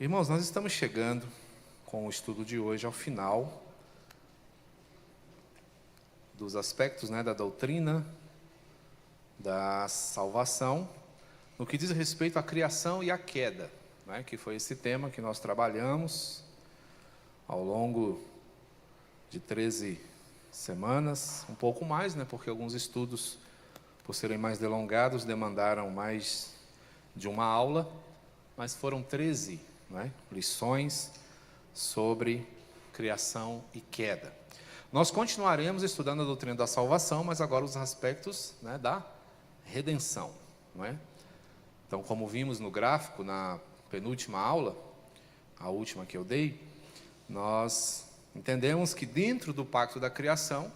Irmãos, nós estamos chegando com o estudo de hoje ao final dos aspectos, da doutrina da salvação, no que diz respeito à criação e à queda, que foi esse tema que nós trabalhamos ao longo de 13 semanas, um pouco mais, porque alguns estudos, por serem mais delongados, demandaram mais de uma aula, mas foram 13 lições sobre criação e queda. Nós continuaremos estudando a doutrina da salvação, mas agora os aspectos da redenção. Então, como vimos no gráfico, na penúltima aula, a última que eu dei, nós entendemos que dentro do pacto da criação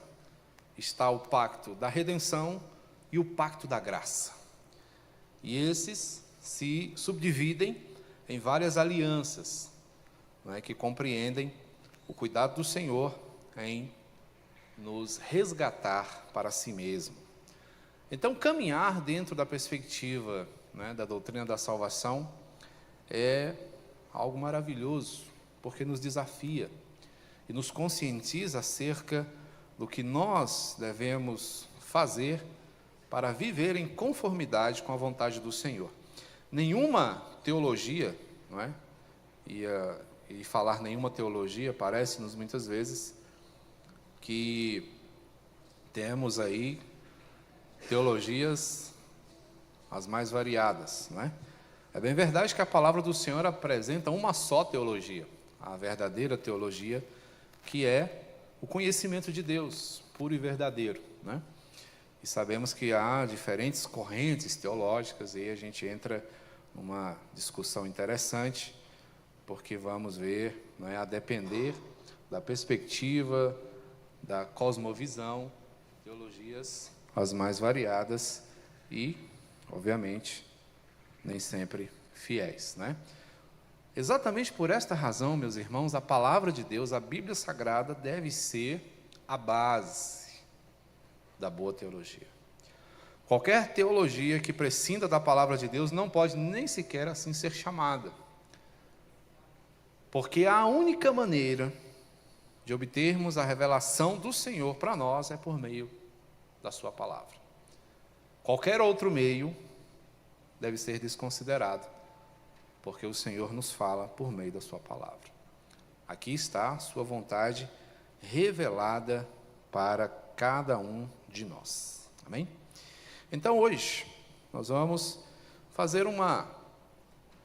está o pacto da redenção e o pacto da graça. E esses se subdividem em várias alianças, que compreendem o cuidado do Senhor em nos resgatar para si mesmo. Então, caminhar dentro da perspectiva da doutrina da salvação é algo maravilhoso, porque nos desafia e nos conscientiza acerca do que nós devemos fazer para viver em conformidade com a vontade do Senhor. Nenhuma teologia, e falar nenhuma teologia, parece-nos muitas vezes que temos aí teologias as mais variadas, É bem verdade que a palavra do Senhor apresenta uma só teologia, a verdadeira teologia, que é o conhecimento de Deus, puro e verdadeiro, E sabemos que há diferentes correntes teológicas, e aí a gente entra numa discussão interessante, porque vamos ver, a depender da perspectiva, da cosmovisão, teologias as mais variadas e, obviamente, nem sempre fiéis, Exatamente por esta razão, meus irmãos, a palavra de Deus, a Bíblia Sagrada, deve ser a base da boa teologia. Qualquer teologia que prescinda da palavra de Deus não pode nem sequer assim ser chamada, porque a única maneira de obtermos a revelação do Senhor para nós é por meio da sua palavra. Qualquer outro meio deve ser desconsiderado, porque o Senhor nos fala por meio da sua palavra. Aqui está a sua vontade revelada para cada um de nós. Amém? Então, hoje, nós vamos fazer uma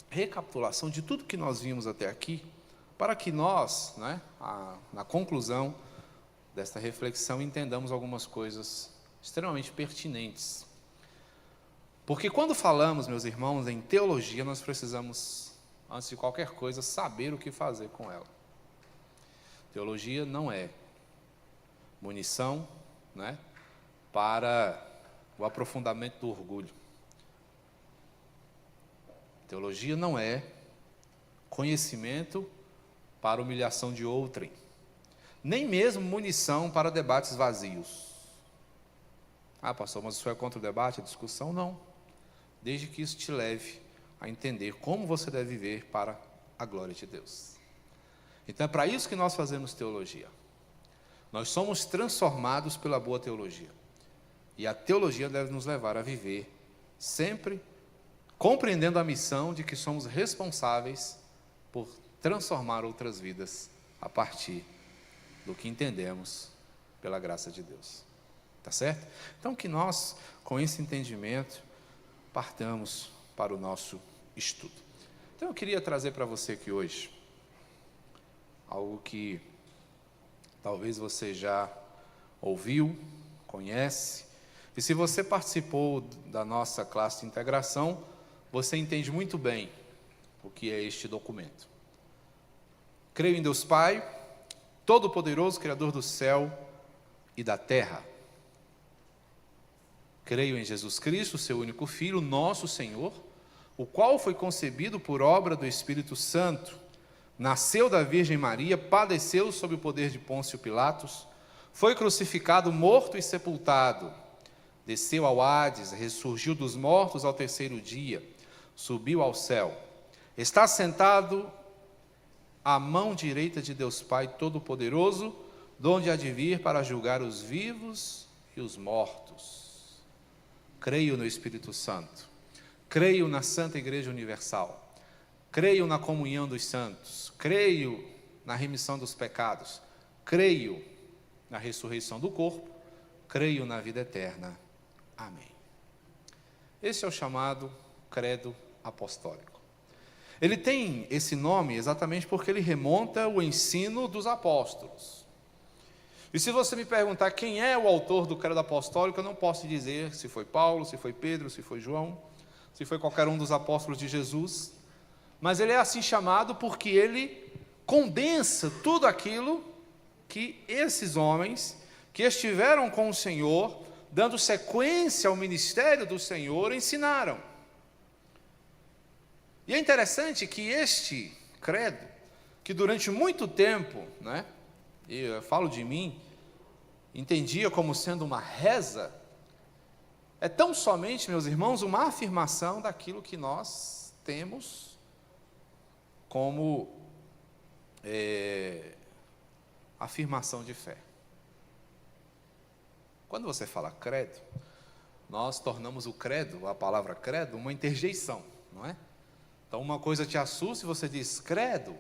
recapitulação de tudo que nós vimos até aqui, para que nós, na conclusão desta reflexão, entendamos algumas coisas extremamente pertinentes. Porque quando falamos, meus irmãos, em teologia, nós precisamos, antes de qualquer coisa, saber o que fazer com ela. Teologia não é munição, para o aprofundamento do orgulho. Teologia não é conhecimento para humilhação de outrem, nem mesmo munição para debates vazios. Ah, pastor, mas isso é contra o debate, a discussão? Não. Desde que isso te leve a entender como você deve viver para a glória de Deus. Então é para isso que nós fazemos teologia. Nós somos transformados pela boa teologia. E a teologia deve nos levar a viver sempre compreendendo a missão de que somos responsáveis por transformar outras vidas a partir do que entendemos pela graça de Deus. Tá certo? Então que nós, com esse entendimento, partamos para o nosso estudo. Então eu queria trazer para você aqui hoje algo que talvez você já ouviu, conhece, e se você participou da nossa classe de integração, você entende muito bem o que é este documento. Creio em Deus Pai, Todo-Poderoso, Criador do céu e da terra. Creio em Jesus Cristo, seu único Filho, nosso Senhor, o qual foi concebido por obra do Espírito Santo, nasceu da Virgem Maria, padeceu sob o poder de Pôncio Pilatos, foi crucificado, morto e sepultado, desceu ao Hades, ressurgiu dos mortos ao terceiro dia, subiu ao céu, está sentado à mão direita de Deus Pai Todo-Poderoso, donde há de vir para julgar os vivos e os mortos. Creio no Espírito Santo, creio na Santa Igreja Universal, creio na comunhão dos santos, creio na remissão dos pecados, creio na ressurreição do corpo, creio na vida eterna. Amém. Esse é o chamado credo apostólico. Ele tem esse nome exatamente porque ele remonta ao ensino dos apóstolos. E se você me perguntar quem é o autor do credo apostólico, eu não posso dizer se foi Paulo, se foi Pedro, se foi João, se foi qualquer um dos apóstolos de Jesus, mas ele é assim chamado porque ele condensa tudo aquilo que esses homens que estiveram com o Senhor, dando sequência ao ministério do Senhor, ensinaram. E é interessante que este credo, que durante muito tempo, e eu falo de mim, entendia como sendo uma reza, é tão somente, meus irmãos, uma afirmação daquilo que nós temos como afirmação de fé. Quando você fala credo, nós tornamos o credo, a palavra credo, uma interjeição, não é? Então uma coisa te assusta e você diz credo,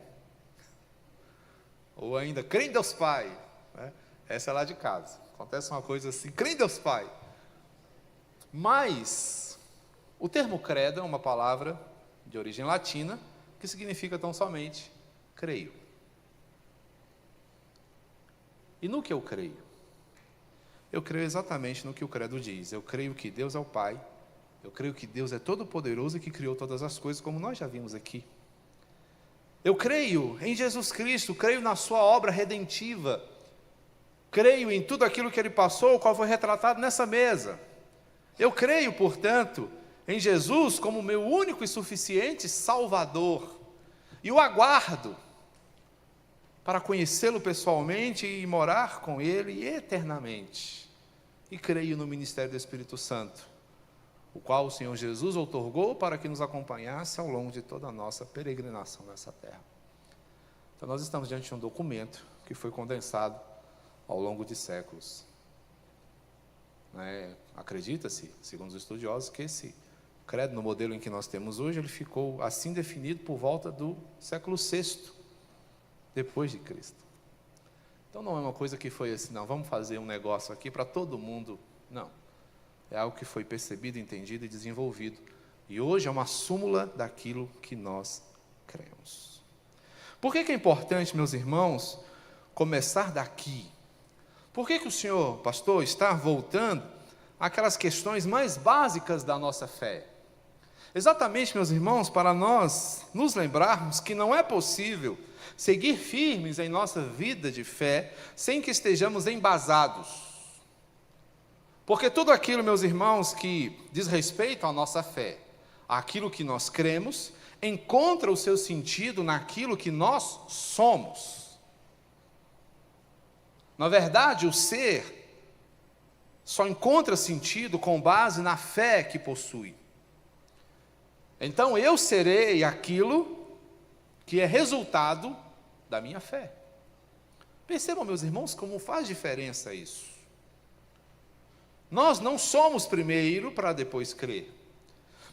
ou ainda crê em Deus Pai, né? Essa é lá de casa, acontece uma coisa assim, crê em Deus Pai. Mas o termo credo é uma palavra de origem latina que significa tão somente creio. E no que eu creio? Eu creio exatamente no que o credo diz. Eu creio que Deus é o Pai, eu creio que Deus é todo-poderoso e que criou todas as coisas, como nós já vimos aqui. Eu creio em Jesus Cristo, creio na sua obra redentiva, creio em tudo aquilo que Ele passou, o qual foi retratado nessa mesa. Eu creio, portanto, em Jesus como meu único e suficiente Salvador, e o aguardo para conhecê-lo pessoalmente e morar com Ele eternamente. E creio no ministério do Espírito Santo, o qual o Senhor Jesus outorgou para que nos acompanhasse ao longo de toda a nossa peregrinação nessa terra. Então nós estamos diante de um documento que foi condensado ao longo de séculos. Acredita-se, segundo os estudiosos, que esse credo no modelo em que nós temos hoje, ele ficou assim definido por volta do século VI, depois de Cristo. Então não é uma coisa que foi assim, não, vamos fazer um negócio aqui para todo mundo, não. É algo que foi percebido, entendido e desenvolvido. E hoje é uma súmula daquilo que nós cremos. Por que é importante, meus irmãos, começar daqui? Por que o senhor, pastor, está voltando àquelas questões mais básicas da nossa fé? Exatamente, meus irmãos, para nós nos lembrarmos que não é possível seguir firmes em nossa vida de fé sem que estejamos embasados. Porque tudo aquilo, meus irmãos, que diz respeito à nossa fé, aquilo que nós cremos, encontra o seu sentido naquilo que nós somos. Na verdade, o ser só encontra sentido com base na fé que possui. Então, eu serei aquilo que é resultado da minha fé. Percebam, meus irmãos, como faz diferença isso. Nós não somos primeiro para depois crer.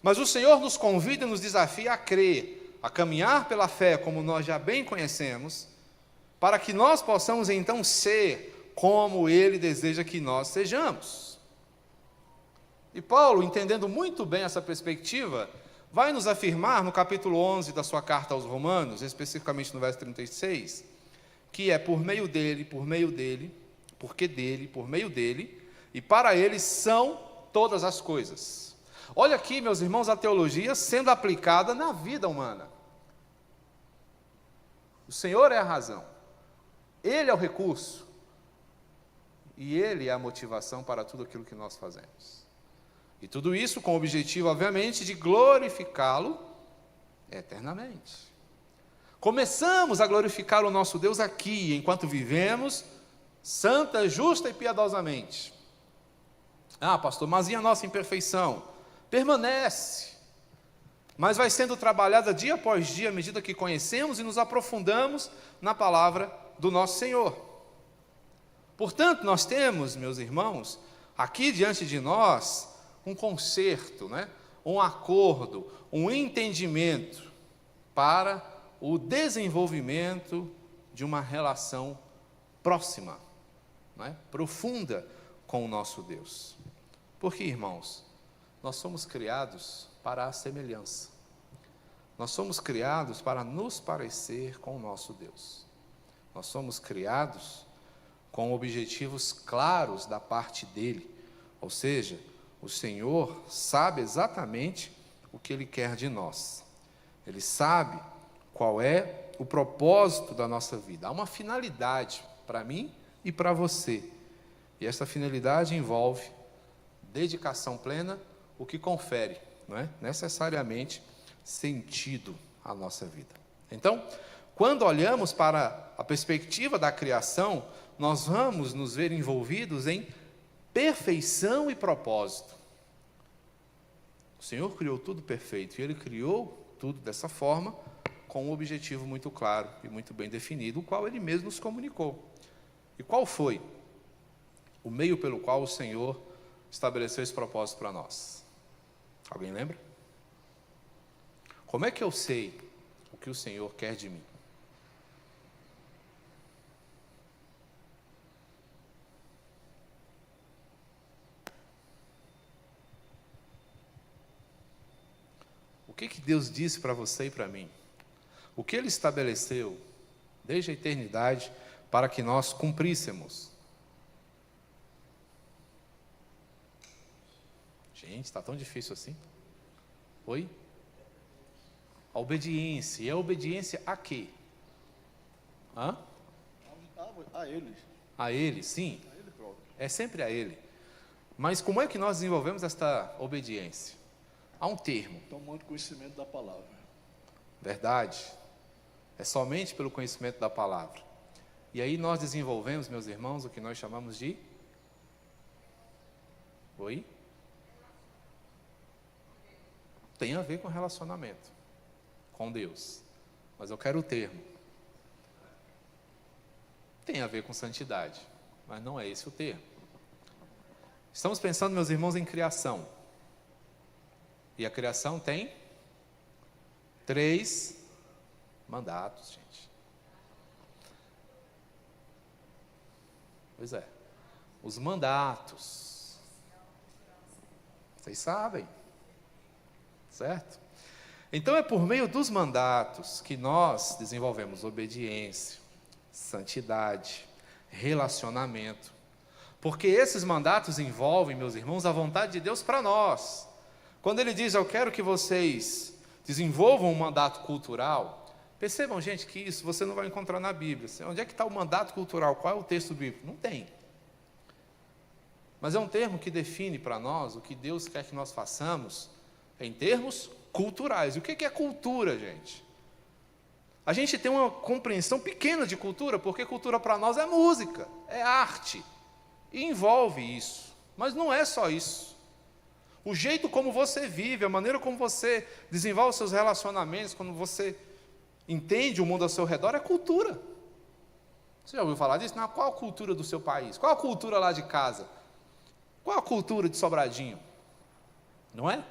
Mas o Senhor nos convida e nos desafia a crer, a caminhar pela fé, como nós já bem conhecemos, para que nós possamos então ser como Ele deseja que nós sejamos. E Paulo, entendendo muito bem essa perspectiva, vai nos afirmar no capítulo 11 da sua carta aos Romanos, especificamente no verso 36, que é por meio dele, porque dele, por meio dele, e para ele são todas as coisas. Olha aqui, meus irmãos, a teologia sendo aplicada na vida humana. O Senhor é a razão, Ele é o recurso, e Ele é a motivação para tudo aquilo que nós fazemos. E tudo isso com o objetivo, obviamente, de glorificá-lo eternamente. Começamos a glorificar o nosso Deus aqui, enquanto vivemos santa, justa e piedosamente. Ah, pastor, mas e a nossa imperfeição? Permanece. mas vai sendo trabalhada dia após dia, à medida que conhecemos e nos aprofundamos na palavra do nosso Senhor. Portanto, nós temos, meus irmãos, aqui diante de nós, um concerto, um acordo, um entendimento para o desenvolvimento de uma relação próxima, profunda com o nosso Deus. Porque, irmãos, nós somos criados para a semelhança. Nós somos criados para nos parecer com o nosso Deus. Nós somos criados com objetivos claros da parte dele. Ou seja, o Senhor sabe exatamente o que Ele quer de nós. Ele sabe qual é o propósito da nossa vida. Há uma finalidade para mim e para você. E essa finalidade envolve dedicação plena, o que confere, necessariamente sentido à nossa vida. Então, quando olhamos para a perspectiva da criação, nós vamos nos ver envolvidos em perfeição e propósito. O Senhor criou tudo perfeito e Ele criou tudo dessa forma, com um objetivo muito claro e muito bem definido, o qual Ele mesmo nos comunicou. E qual foi o meio pelo qual o Senhor estabeleceu esse propósito para nós? Alguém lembra? Como é que eu sei o que o Senhor quer de mim? O que Deus disse para você e para mim? O que Ele estabeleceu desde a eternidade para que nós cumpríssemos? Gente, está tão difícil assim? Oi? A obediência. E a obediência a quê? A Ele. A Ele, sim. A Ele próprio. É sempre a Ele. Mas como é que nós desenvolvemos esta obediência? Há um termo. Tomando conhecimento da palavra. Verdade. É somente pelo conhecimento da palavra. E aí nós desenvolvemos, meus irmãos, o que nós chamamos de... Oi? Tem a ver com relacionamento com Deus. Mas eu quero o termo. Tem a ver com santidade. Mas não é esse o termo. Estamos pensando, meus irmãos, em criação. E a criação tem 3 mandatos, gente. Pois é. Os mandatos. Vocês sabem. Certo? Então é por meio dos mandatos que nós desenvolvemos obediência, santidade, relacionamento. Porque esses mandatos envolvem, meus irmãos, a vontade de Deus para nós. Quando Ele diz, eu quero que vocês desenvolvam um mandato cultural, percebam, gente, que isso você não vai encontrar na Bíblia. Onde é que está o mandato cultural? Qual é o texto bíblico? Não tem. Mas é um termo que define para nós o que Deus quer que nós façamos em termos culturais. E o que é cultura, gente? A gente tem uma compreensão pequena de cultura, porque cultura para nós é música, é arte, e envolve isso. Mas não é só isso. O jeito como você vive, a maneira como você desenvolve os seus relacionamentos, quando você entende o mundo ao seu redor, é cultura. Você já ouviu falar disso? Não, qual a cultura do seu país? Qual a cultura lá de casa? Qual a cultura de Sobradinho? Não é?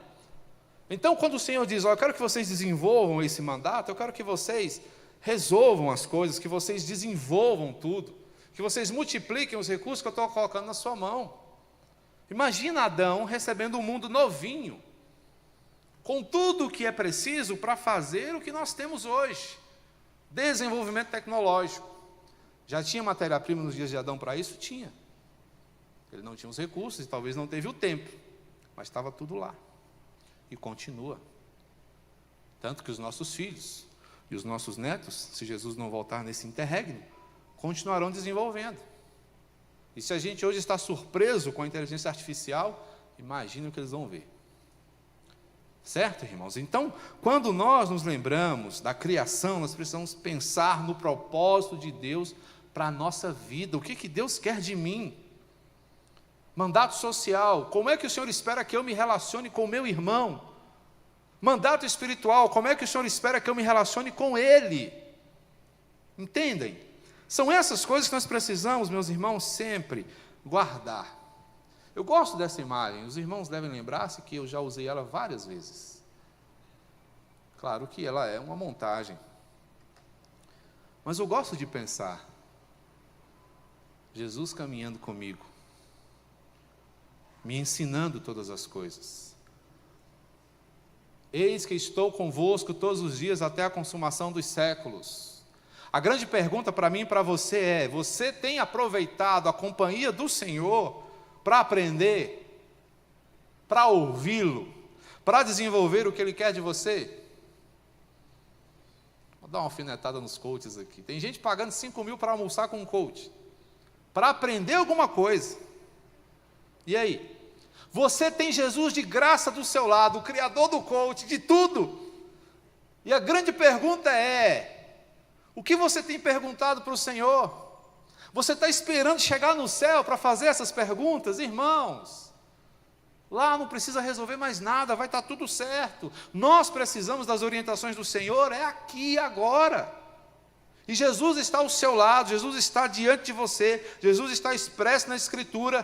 Então, quando o Senhor diz, eu quero que vocês desenvolvam esse mandato, eu quero que vocês resolvam as coisas, que vocês desenvolvam tudo, que vocês multipliquem os recursos que eu estou colocando na sua mão. Imagina Adão recebendo um mundo novinho, com tudo o que é preciso para fazer o que nós temos hoje. Desenvolvimento tecnológico. Já tinha matéria-prima nos dias de Adão para isso? Tinha. Ele não tinha os recursos e talvez não teve o tempo, mas estava tudo lá. E continua. Tanto que os nossos filhos e os nossos netos, se Jesus não voltar nesse interregno, continuarão desenvolvendo. E se a gente hoje está surpreso com a inteligência artificial, imagine o que eles vão ver. Certo, irmãos? Então, quando nós nos lembramos da criação, nós precisamos pensar no propósito de Deus para a nossa vida. O que Deus quer de mim? Mandato social. Como é que o Senhor espera que eu me relacione com o meu irmão? Mandato espiritual, como é que o Senhor espera que eu me relacione com Ele? Entendem? São essas coisas que nós precisamos, meus irmãos, sempre guardar. Eu gosto dessa imagem, os irmãos devem lembrar-se que eu já usei ela várias vezes. Claro que ela é uma montagem, mas eu gosto de pensar Jesus caminhando comigo, me ensinando todas as coisas. Eis que estou convosco todos os dias até a consumação dos séculos. A grande pergunta para mim e para você é: você tem aproveitado a companhia do Senhor para aprender, para ouvi-lo, para desenvolver o que Ele quer de você? Vou dar uma alfinetada nos coaches aqui. Tem gente pagando 5 mil para almoçar com um coach, para aprender alguma coisa. E aí? Você tem Jesus de graça do seu lado, o Criador do coach, de tudo. E a grande pergunta é: o que você tem perguntado para o Senhor? Você está esperando chegar no céu para fazer essas perguntas? Irmãos, lá não precisa resolver mais nada, vai estar tudo certo. Nós precisamos das orientações do Senhor, é aqui e agora. E Jesus está ao seu lado, Jesus está diante de você, Jesus está expresso na Escritura,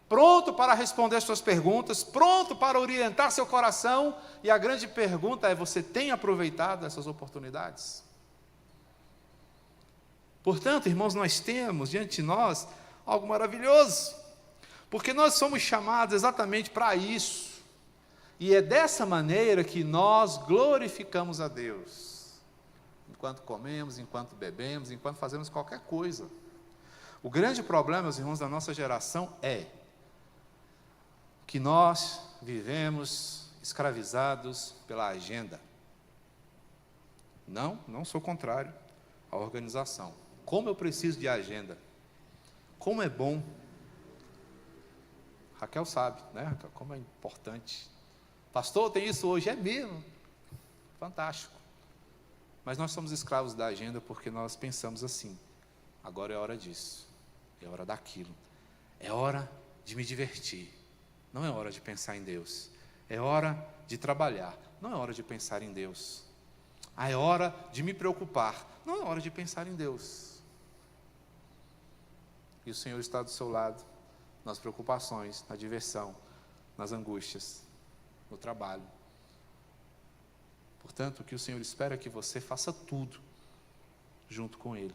pronto para responder suas perguntas, pronto para orientar seu coração. E a grande pergunta é: você tem aproveitado essas oportunidades? Portanto, irmãos, nós temos diante de nós algo maravilhoso, porque nós somos chamados exatamente para isso, e é dessa maneira que nós glorificamos a Deus, enquanto comemos, enquanto bebemos, enquanto fazemos qualquer coisa. O grande problema, meus irmãos, da nossa geração é que nós vivemos escravizados pela agenda. Não sou contrário à organização. Como eu preciso de agenda. Como é bom. Raquel sabe, né, Raquel? Como é importante. Pastor, tem isso hoje? É mesmo. Fantástico. Mas nós somos escravos da agenda porque nós pensamos assim: agora é hora disso, é hora daquilo, é hora de me divertir. Não é hora de pensar em Deus. É hora de trabalhar. Não é hora de pensar em Deus. É hora de me preocupar. Não é hora de pensar em Deus. E o Senhor está do seu lado, nas preocupações, na diversão, nas angústias, no trabalho. Portanto, o que o Senhor espera é que você faça tudo junto com Ele.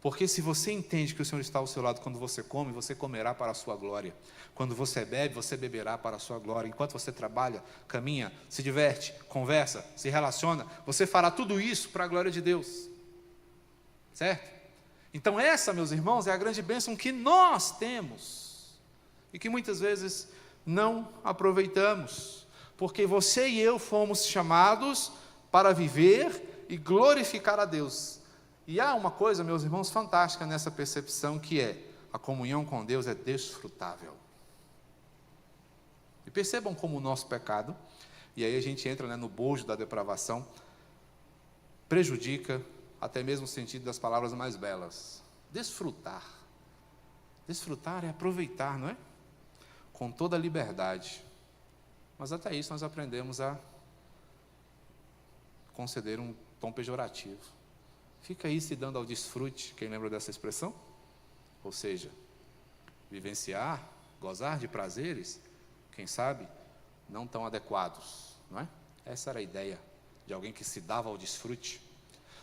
Porque se você entende que o Senhor está ao seu lado quando você come, você comerá para a sua glória. Quando você bebe, você beberá para a sua glória. Enquanto você trabalha, caminha, se diverte, conversa, se relaciona, você fará tudo isso para a glória de Deus. Certo? Então essa, meus irmãos, é a grande bênção que nós temos e que muitas vezes não aproveitamos, porque você e eu fomos chamados para viver e glorificar a Deus. E há uma coisa, meus irmãos, fantástica nessa percepção, que é: a comunhão com Deus é desfrutável. E percebam como o nosso pecado, e aí a gente entra, no bojo da depravação, prejudica até mesmo o sentido das palavras mais belas. Desfrutar. Desfrutar é aproveitar, não é? Com toda a liberdade. Mas até isso nós aprendemos a conceder um tom pejorativo. Fica aí se dando ao desfrute, quem lembra dessa expressão? Ou seja, vivenciar, gozar de prazeres, quem sabe, não tão adequados, não é? Essa era a ideia de alguém que se dava ao desfrute.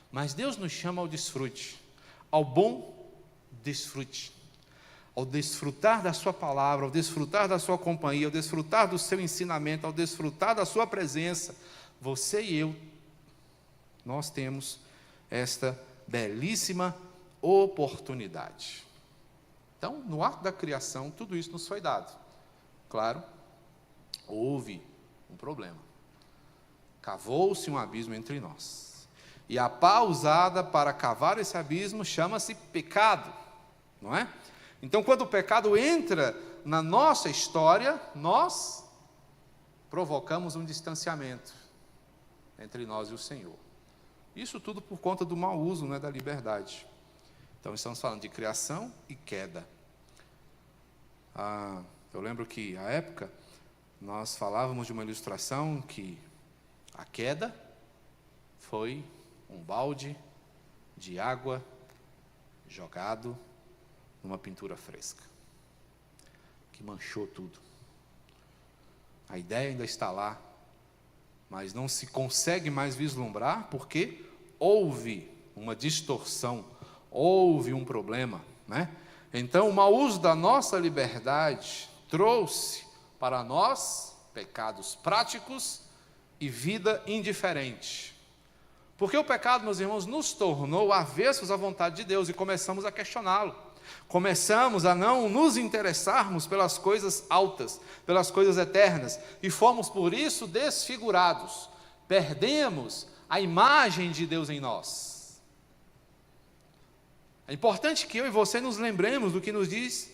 Mas Deus nos chama ao desfrute, ao bom desfrute, ao desfrutar da sua palavra, ao desfrutar da sua companhia, ao desfrutar do seu ensinamento, ao desfrutar da sua presença. Você e eu, nós temos esta belíssima oportunidade. Então, no ato da criação, tudo isso nos foi dado. Claro, houve um problema. Cavou-se um abismo entre nós. E a pá usada para cavar esse abismo chama-se pecado, não é? Então, quando o pecado entra na nossa história, nós provocamos um distanciamento entre nós e o Senhor. Isso tudo por conta do mau uso, da liberdade. Então, estamos falando de criação e queda. Eu lembro que, à época, nós falávamos de uma ilustração que A queda foi um balde de água jogado numa pintura fresca, que manchou tudo. A ideia ainda está lá, mas não se consegue mais vislumbrar, porque houve uma distorção, houve um problema, né? Então, o mau uso da nossa liberdade trouxe para nós pecados práticos e vida indiferente. Porque o pecado, meus irmãos, nos tornou avessos à vontade de Deus e começamos a questioná-lo. Começamos a não nos interessarmos pelas coisas altas, pelas coisas eternas, e fomos por isso desfigurados. Perdemos a imagem de Deus em nós. É importante que eu e você nos lembremos do que nos diz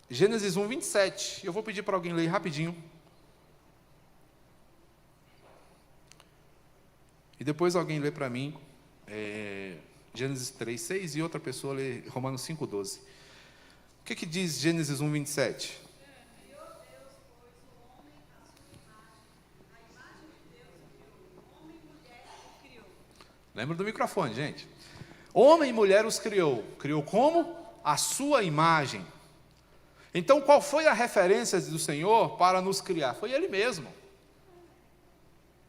Gênesis 1, 27. Eu vou pedir para alguém ler rapidinho. E depois alguém lê para mim Gênesis 3, 6 e outra pessoa lê Romanos 5, 12. O que diz Gênesis 1, 27? Criou Deus, pois, o homem à sua imagem. A imagem de Deus criou. Homem e mulher o criou. Lembra do microfone, gente. Homem e mulher os criou. Criou como? A sua imagem. Então, qual foi a referência do Senhor para nos criar? Foi Ele mesmo.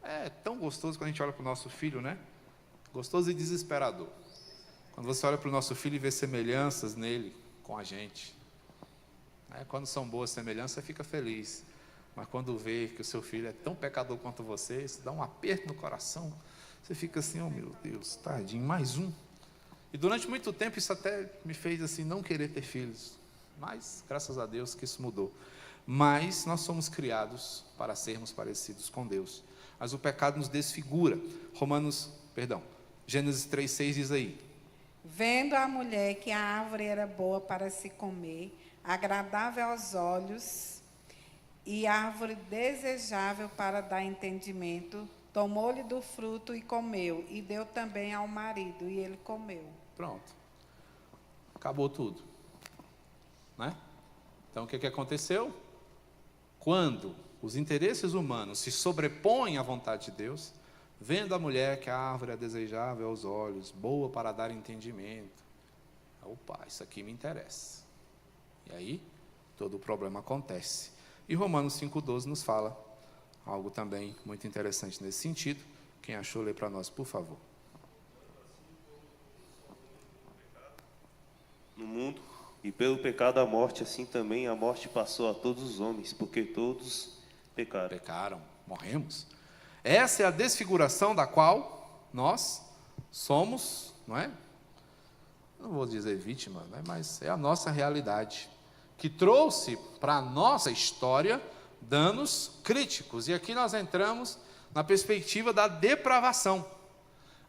É tão gostoso quando a gente olha para o nosso filho, né? Gostoso e desesperador. Quando você olha para o nosso filho e vê semelhanças nele com a gente. Quando são boas semelhanças, você fica feliz. Mas quando vê que o seu filho é tão pecador quanto você, isso dá um aperto no coração. Você fica assim, oh meu Deus, tadinho, mais um. E durante muito tempo isso até me fez assim, não querer ter filhos. Mas, graças a Deus que isso mudou. Mas nós somos criados para sermos parecidos com Deus. Mas o pecado nos desfigura. Gênesis 3,6 diz aí. Vendo a mulher que a árvore era boa para se comer, agradável aos olhos, e árvore desejável para dar entendimento, tomou-lhe do fruto e comeu, e deu também ao marido, e ele comeu. Pronto. Acabou tudo. Né? Então, o que aconteceu? Quando os interesses humanos se sobrepõem à vontade de Deus, vendo a mulher que a árvore é desejável aos olhos, boa para dar entendimento, opa, isso aqui me interessa. E aí, todo o problema acontece. E Romanos 5,12 nos fala algo também muito interessante nesse sentido. Quem achou, lê para nós, por favor. No mundo, e pelo pecado a morte, assim também a morte passou a todos os homens, porque todos pecaram. Pecaram, morremos. Essa é a desfiguração da qual nós somos, não é? Não vou dizer vítima, né? Mas é a nossa realidade, que trouxe para a nossa história danos críticos. E aqui nós entramos na perspectiva da depravação.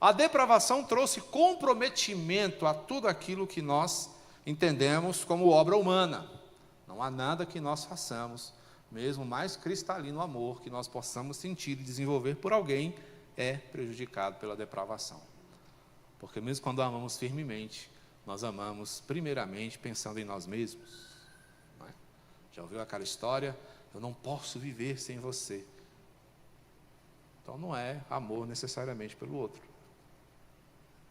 A depravação trouxe comprometimento a tudo aquilo que nós entendemos como obra humana. Não há nada que nós façamos, mesmo mais cristalino amor que nós possamos sentir e desenvolver por alguém, é prejudicado pela depravação. Porque mesmo quando amamos firmemente, nós amamos primeiramente pensando em nós mesmos. Não é? Já ouviu aquela história? Eu não posso viver sem você. Então não é amor necessariamente pelo outro.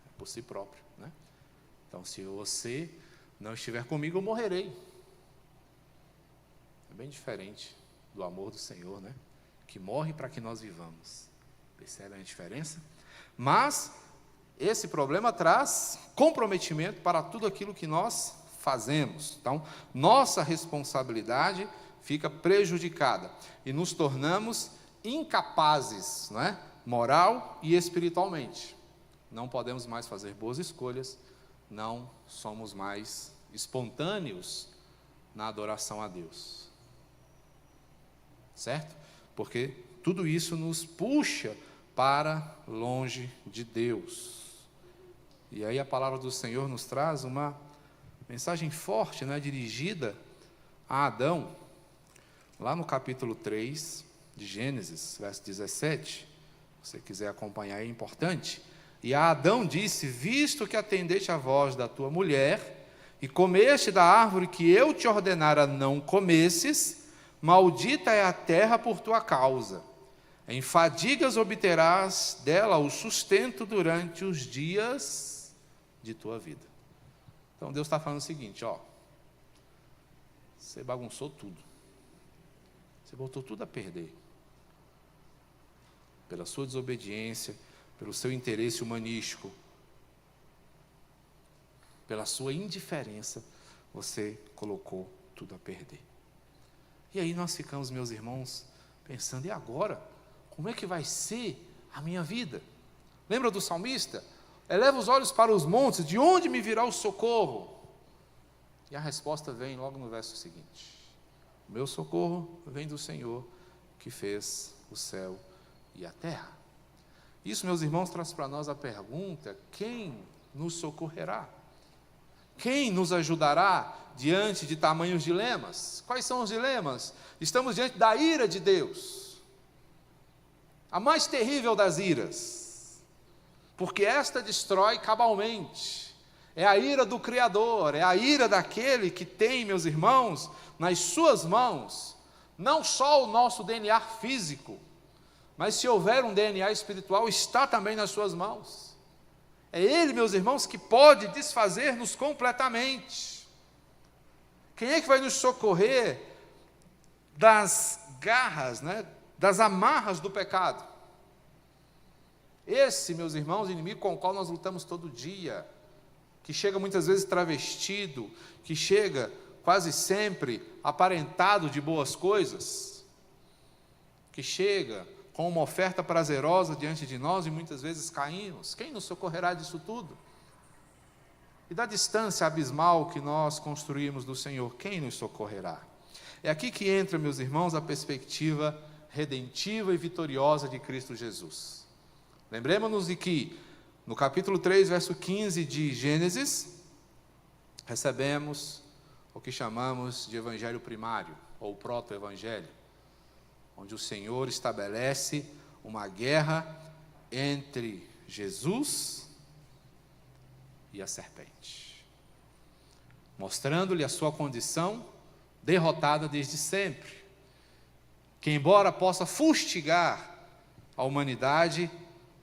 É por si próprio. Né? Então se você não estiver comigo, eu morrerei. É bem diferente do amor do Senhor, né? Que morre para que nós vivamos. Percebem a diferença? Mas esse problema traz comprometimento para tudo aquilo que nós fazemos. Então, nossa responsabilidade fica prejudicada e nos tornamos incapazes, não é? Moral e espiritualmente. Não podemos mais fazer boas escolhas, não somos mais espontâneos na adoração a Deus. Certo? Porque tudo isso nos puxa para longe de Deus. E aí a palavra do Senhor nos traz uma mensagem forte, né, dirigida a Adão, lá no capítulo 3 de Gênesis, verso 17, se você quiser acompanhar, é importante. E a Adão disse: visto que atendeste à voz da tua mulher, e comeste da árvore que eu te ordenara não comesses, maldita é a terra por tua causa. Em fadigas obterás dela o sustento durante os dias de tua vida. Então Deus está falando o seguinte, ó. Você bagunçou tudo. Você botou tudo a perder. Pela sua desobediência, pelo seu interesse humanístico, pela sua indiferença, você colocou tudo a perder. E aí nós ficamos, meus irmãos, pensando, e agora? Como é que vai ser a minha vida? Lembra do salmista? Eleva os olhos para os montes, de onde me virá o socorro? E a resposta vem logo no verso seguinte. O meu socorro vem do Senhor, que fez o céu e a terra. Isso, meus irmãos, traz para nós a pergunta, quem nos socorrerá? Quem nos ajudará diante de tamanhos dilemas? Quais são os dilemas? Estamos diante da ira de Deus. A mais terrível das iras, porque esta destrói cabalmente, é a ira do Criador, é a ira daquele que tem, meus irmãos, nas suas mãos, não só o nosso DNA físico, mas se houver um DNA espiritual, está também nas suas mãos. É Ele, meus irmãos, que pode desfazer-nos completamente. Quem é que vai nos socorrer das garras, das amarras do pecado? Esse, meus irmãos, inimigo com o qual nós lutamos todo dia, que chega muitas vezes travestido, que chega quase sempre aparentado de boas coisas, que chega com uma oferta prazerosa diante de nós e muitas vezes caímos. Quem nos socorrerá disso tudo? E da distância abismal que nós construímos do Senhor, quem nos socorrerá? É aqui que entra, meus irmãos, a perspectiva redentiva e vitoriosa de Cristo Jesus. Lembremos-nos de que, no capítulo 3, verso 15 de Gênesis, recebemos o que chamamos de evangelho primário, ou proto-evangelho, onde o Senhor estabelece uma guerra entre Jesus e a serpente, mostrando-lhe a sua condição derrotada desde sempre, que embora possa fustigar a humanidade,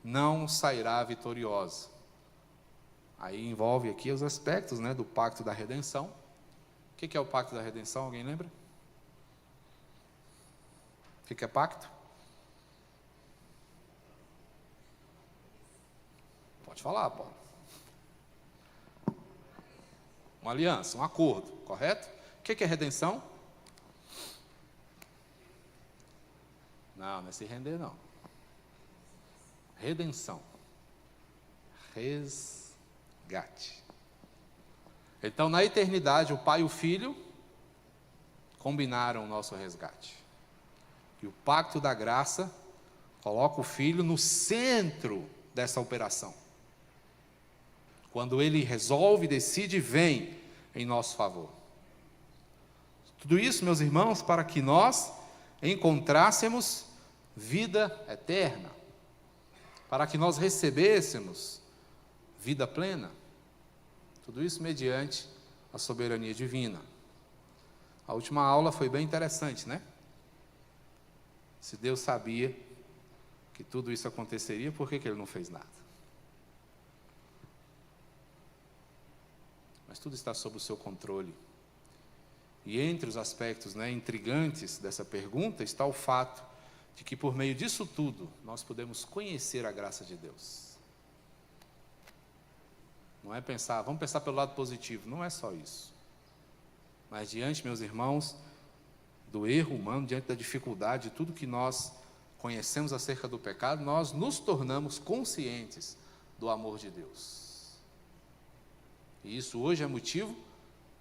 não sairá vitoriosa. Aí envolve aqui os aspectos, do pacto da redenção. O que é o pacto da redenção? Alguém lembra? O que é pacto? Pode falar, Paulo. Uma aliança, um acordo, correto? O que é redenção? Não é se render, não. Redenção. Resgate. Então, na eternidade, o Pai e o Filho combinaram o nosso resgate. E o pacto da graça coloca o Filho no centro dessa operação. Quando Ele resolve, decide e vem em nosso favor. Tudo isso, meus irmãos, para que nós encontrássemos vida eterna, para que nós recebêssemos vida plena. Tudo isso mediante a soberania divina. A última aula foi bem interessante, Se Deus sabia que tudo isso aconteceria, por que Ele não fez nada? Mas tudo está sob o seu controle. E entre os aspectos intrigantes dessa pergunta está o fato de que por meio disso tudo nós podemos conhecer a graça de Deus. Não é pensar, vamos pensar pelo lado positivo, não é só isso. Mas diante, meus irmãos, do erro humano, diante da dificuldade, de tudo que nós conhecemos acerca do pecado, nós nos tornamos conscientes do amor de Deus. E isso hoje é motivo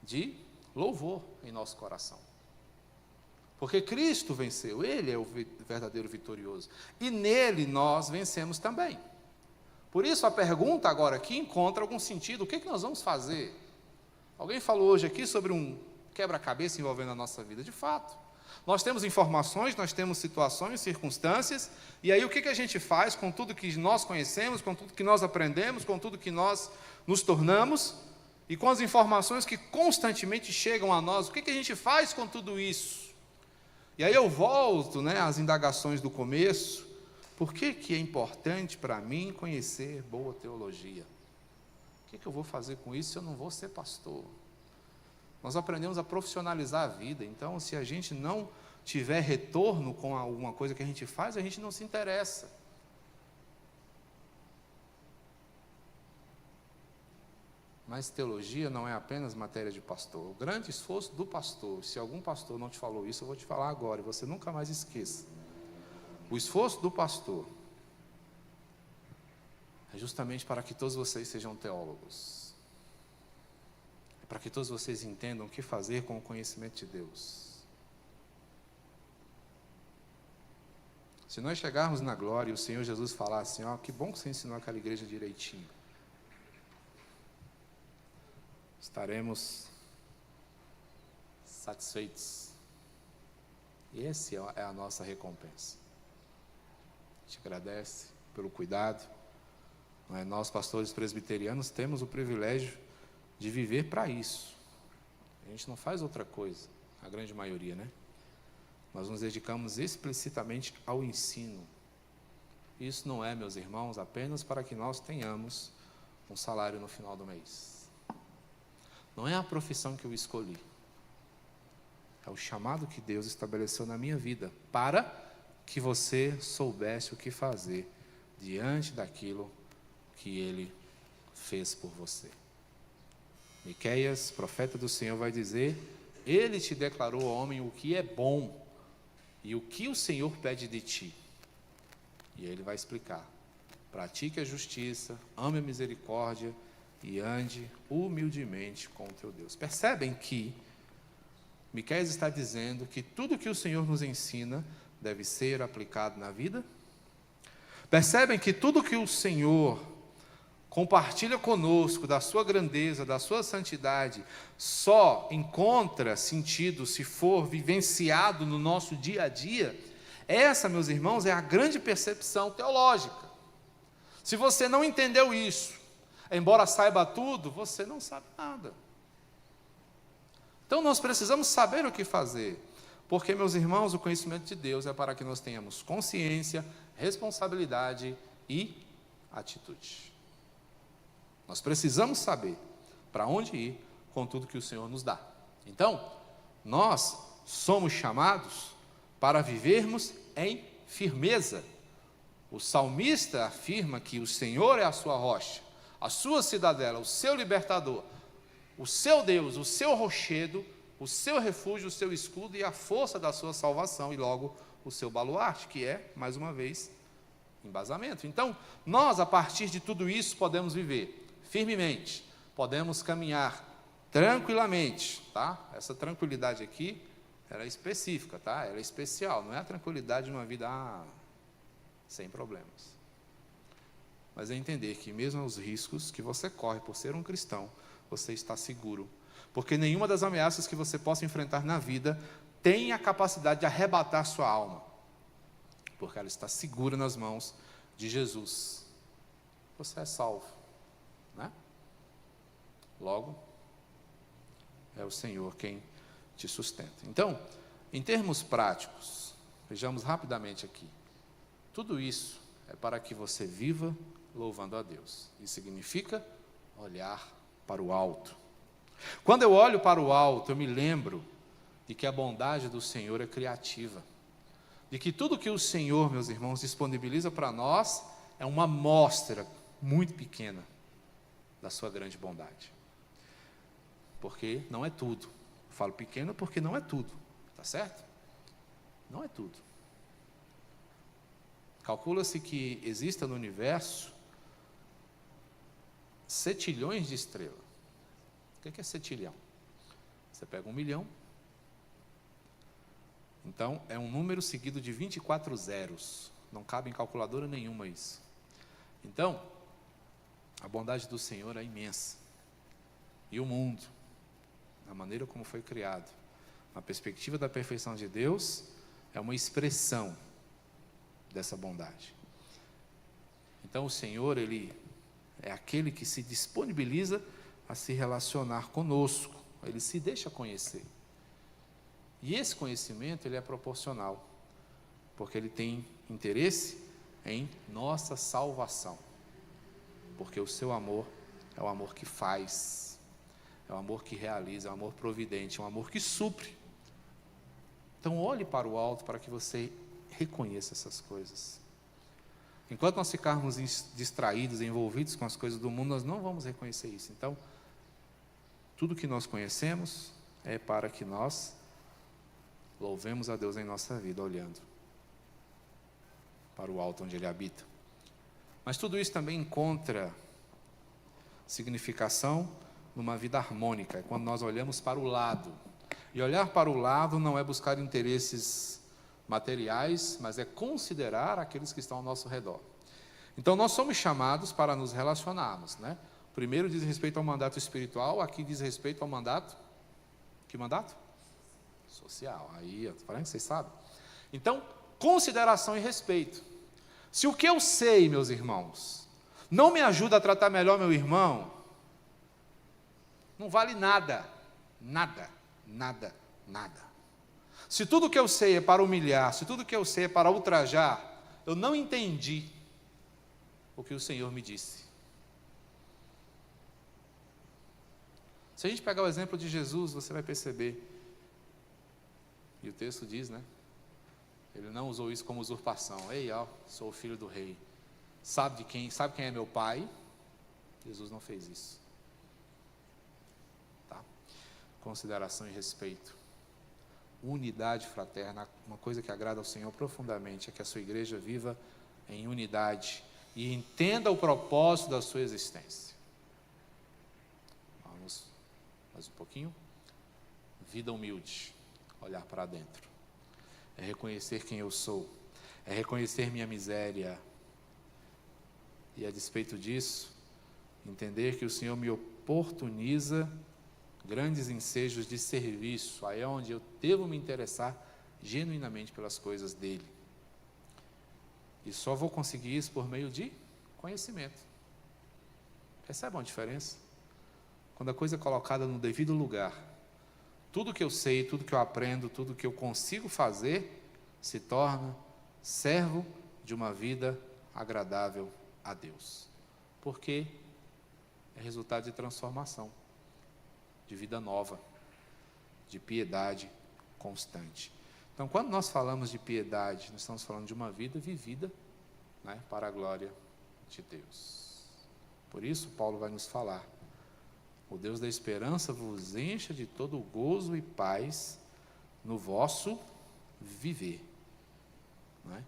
de louvor em nosso coração. Porque Cristo venceu, Ele é o verdadeiro vitorioso. E nele nós vencemos também. Por isso a pergunta agora aqui encontra algum sentido. O que nós vamos fazer? Alguém falou hoje aqui sobre um quebra-cabeça envolvendo a nossa vida. De fato, nós temos informações, nós temos situações, circunstâncias, e aí o que a gente faz com tudo que nós conhecemos, com tudo que nós aprendemos, com tudo que nós nos tornamos, e com as informações que constantemente chegam a nós, o que a gente faz com tudo isso? E aí eu volto às indagações do começo, Por que que é importante para mim conhecer boa teologia? O que eu vou fazer com isso se eu não vou ser pastor? Nós aprendemos a profissionalizar a vida, então se a gente não tiver retorno com alguma coisa que a gente faz, a gente não se interessa. Mas teologia não é apenas matéria de pastor. O grande esforço do pastor, se algum pastor não te falou isso, eu vou te falar agora, e você nunca mais esqueça. O esforço do pastor é justamente para que todos vocês sejam teólogos. É para que todos vocês entendam o que fazer com o conhecimento de Deus. Se nós chegarmos na glória e o Senhor Jesus falar assim, ó, que bom que você ensinou aquela igreja direitinho, estaremos satisfeitos. E essa é a nossa recompensa. A gente agradece pelo cuidado. Nós, pastores presbiterianos, temos o privilégio de viver para isso. A gente não faz outra coisa, a grande maioria, né? Nós nos dedicamos explicitamente ao ensino. Isso não é, meus irmãos, apenas para que nós tenhamos um salário no final do mês. Não é a profissão que eu escolhi. É o chamado que Deus estabeleceu na minha vida, para que você soubesse o que fazer diante daquilo que Ele fez por você. Miqueias, profeta do Senhor, vai dizer: Ele te declarou, homem, o que é bom e o que o Senhor pede de ti. E Ele vai explicar: pratique a justiça, ame a misericórdia e ande humildemente com o teu Deus. Percebem que Miqueias está dizendo que tudo que o Senhor nos ensina deve ser aplicado na vida? Percebem que tudo que o Senhor compartilha conosco da sua grandeza, da sua santidade, só encontra sentido se for vivenciado no nosso dia a dia? Essa, meus irmãos, é a grande percepção teológica. Se você não entendeu isso, embora saiba tudo, você não sabe nada. Então nós precisamos saber o que fazer, porque, meus irmãos, o conhecimento de Deus é para que nós tenhamos consciência, responsabilidade e atitude. Nós precisamos saber para onde ir com tudo que o Senhor nos dá. Então, nós somos chamados para vivermos em firmeza. O salmista afirma que o Senhor é a sua rocha, a sua cidadela, o seu libertador, o seu Deus, o seu rochedo, o seu refúgio, o seu escudo e a força da sua salvação, e logo o seu baluarte, que é, mais uma vez, embasamento. Então, nós, a partir de tudo isso, podemos viver firmemente, podemos caminhar tranquilamente, tá? Essa tranquilidade aqui, ela é específica, tá? Ela é especial, não é a tranquilidade de uma vida sem problemas. Mas é entender que mesmo os riscos que você corre por ser um cristão, você está seguro. Porque nenhuma das ameaças que você possa enfrentar na vida tem a capacidade de arrebatar sua alma. Porque ela está segura nas mãos de Jesus. Você é salvo, né? Logo, é o Senhor quem te sustenta. Então, em termos práticos, vejamos rapidamente aqui. Tudo isso é para que você viva louvando a Deus. Isso significa olhar para o alto. Quando eu olho para o alto, eu me lembro de que a bondade do Senhor é criativa. De que tudo que o Senhor, meus irmãos, disponibiliza para nós é uma amostra muito pequena da sua grande bondade. Porque não é tudo. Eu falo pequeno porque não é tudo. Tá certo? Não é tudo. Calcula-se que exista no universo setilhões de estrelas. O que é setilhão? Você pega 1 milhão, então é um número seguido de 24 zeros. Não cabe em calculadora nenhuma isso. Então, a bondade do Senhor é imensa. E o mundo, a maneira como foi criado, a perspectiva da perfeição de Deus, é uma expressão dessa bondade. Então o Senhor, Ele é aquele que se disponibiliza a se relacionar conosco, Ele se deixa conhecer. E esse conhecimento, ele é proporcional, porque Ele tem interesse em nossa salvação. Porque o seu amor é o amor que faz, é o amor que realiza, é o amor providente, é um amor que supre. Então olhe para o alto para que você reconheça essas coisas. Enquanto nós ficarmos distraídos, envolvidos com as coisas do mundo, nós não vamos reconhecer isso. Então, tudo que nós conhecemos é para que nós louvemos a Deus em nossa vida, olhando para o alto onde Ele habita. Mas tudo isso também encontra significação numa vida harmônica, é quando nós olhamos para o lado. E olhar para o lado não é buscar interesses materiais, mas é considerar aqueles que estão ao nosso redor. Então nós somos chamados para nos relacionarmos, né? Primeiro diz respeito ao mandato espiritual, aqui diz respeito ao mandato, que mandato? Social. Aí, estou falando que vocês sabem. Então, consideração e respeito. Se o que eu sei, meus irmãos, não me ajuda a tratar melhor meu irmão, não vale nada, nada, nada, nada. Se tudo que eu sei é para humilhar, se tudo que eu sei é para ultrajar, eu não entendi o que o Senhor me disse. Se a gente pegar o exemplo de Jesus, você vai perceber, e o texto diz, né? Ele não usou isso como usurpação. Ei, ó, sou o filho do rei. Sabe quem é meu pai? Jesus não fez isso. Tá? Consideração e respeito. Unidade fraterna. Uma coisa que agrada ao Senhor profundamente é que a sua igreja viva em unidade e entenda o propósito da sua existência. Vamos mais um pouquinho. Vida humilde. Olhar para dentro. É reconhecer quem eu sou. É reconhecer minha miséria. E a despeito disso, entender que o Senhor me oportuniza grandes ensejos de serviço. Aí é onde eu devo me interessar genuinamente pelas coisas dele. E só vou conseguir isso por meio de conhecimento. Percebam a diferença? Quando a coisa é colocada no devido lugar, tudo que eu sei, tudo que eu aprendo, tudo que eu consigo fazer, se torna servo de uma vida agradável a Deus. Porque é resultado de transformação, de vida nova, de piedade constante. Então, quando nós falamos de piedade, nós estamos falando de uma vida vivida, né, para a glória de Deus. Por isso, Paulo vai nos falar: o Deus da esperança vos encha de todo gozo e paz no vosso viver, não é?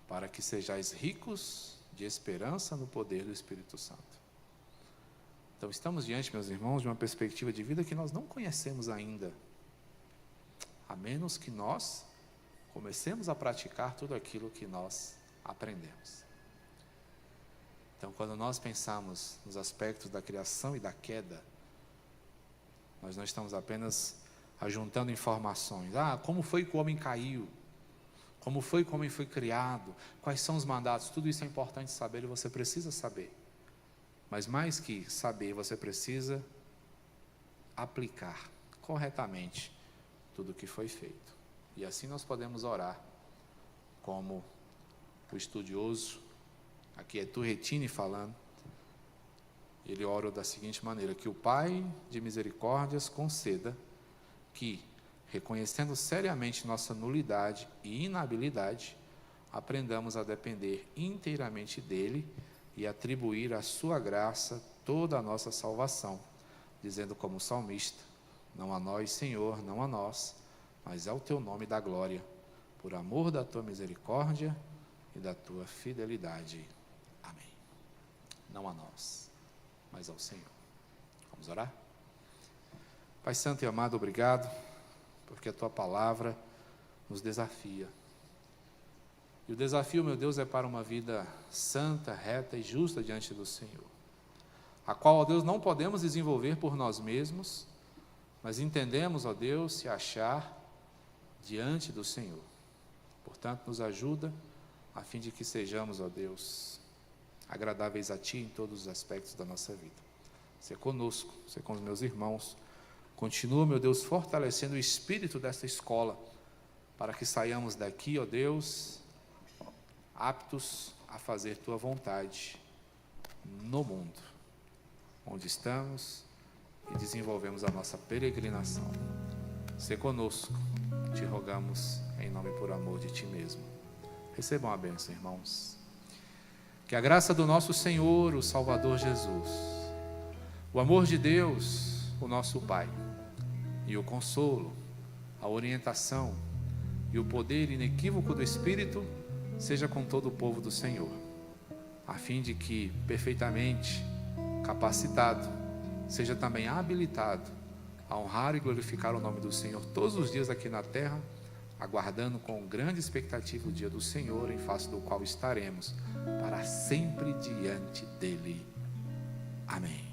Para que sejais ricos de esperança no poder do Espírito Santo. Então, estamos diante, meus irmãos, de uma perspectiva de vida que nós não conhecemos ainda, a menos que nós comecemos a praticar tudo aquilo que nós aprendemos. Então, quando nós pensamos nos aspectos da criação e da queda, nós não estamos apenas ajuntando informações. Como foi que o homem caiu? Como foi que o homem foi criado? Quais são os mandatos? Tudo isso é importante saber e você precisa saber. Mas mais que saber, você precisa aplicar corretamente tudo o que foi feito. E assim nós podemos orar como o estudioso, aqui é Turretini falando, ele ora da seguinte maneira: que o Pai de misericórdias conceda que, reconhecendo seriamente nossa nulidade e inabilidade, aprendamos a depender inteiramente dele e atribuir à sua graça toda a nossa salvação, dizendo como salmista: não a nós, Senhor, não a nós, mas ao teu nome da glória, por amor da tua misericórdia e da tua fidelidade. Amém. Não a nós, mas ao Senhor. Vamos orar? Pai Santo e amado, obrigado, porque a tua palavra nos desafia. E o desafio, meu Deus, é para uma vida santa, reta e justa diante do Senhor, a qual, ó Deus, não podemos desenvolver por nós mesmos, mas entendemos, ó Deus, se achar diante do Senhor. Portanto, nos ajuda a fim de que sejamos, ó Deus, agradáveis a Ti em todos os aspectos da nossa vida. Ser conosco, ser com os meus irmãos. Continua, meu Deus, fortalecendo o espírito desta escola, para que saiamos daqui, ó Deus, aptos a fazer tua vontade no mundo, onde estamos e desenvolvemos a nossa peregrinação. Sê conosco, te rogamos em nome e por amor de ti mesmo. Recebam a bênção, irmãos. Que a graça do nosso Senhor, o Salvador Jesus, o amor de Deus, o nosso Pai, e o consolo, a orientação e o poder inequívoco do Espírito seja com todo o povo do Senhor, a fim de que, perfeitamente capacitado, seja também habilitado a honrar e glorificar o nome do Senhor todos os dias aqui na terra, aguardando com grande expectativa o dia do Senhor, em face do qual estaremos para sempre diante dele. Amém.